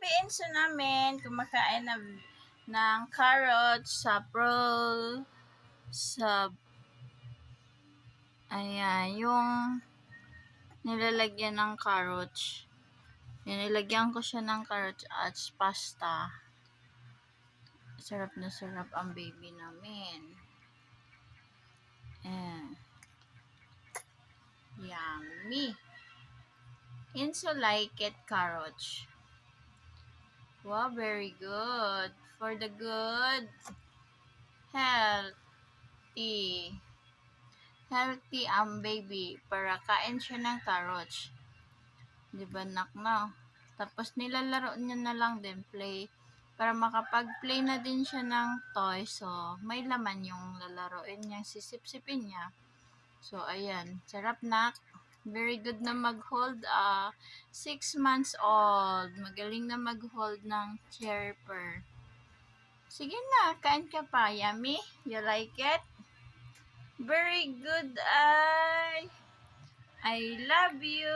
Piinso namin, kumakain ng carrots, saprol, ayan, yung nilalagyan ng carrots. Nilagyan ko siya ng carrots at pasta. Sarap na sarap ang baby namin. Ayan. Yummy. Inso like it, carrots. Wow, very good. For the good healthy. Healthy ang baby. Para kain siya ng carrots. Diba, nak na? Tapos nilalaro niya na lang din, play. Para makapag-play na din siya ng toy. So, may laman yung lalaroin niya. Sisip-sipin niya. So, ayan. Sarap, nak. Very good na mag-hold. 6 months old. Magaling na mag-hold ng chair-per. Sige na, kain ka pa. Yummy? You like it? Very good, I love you.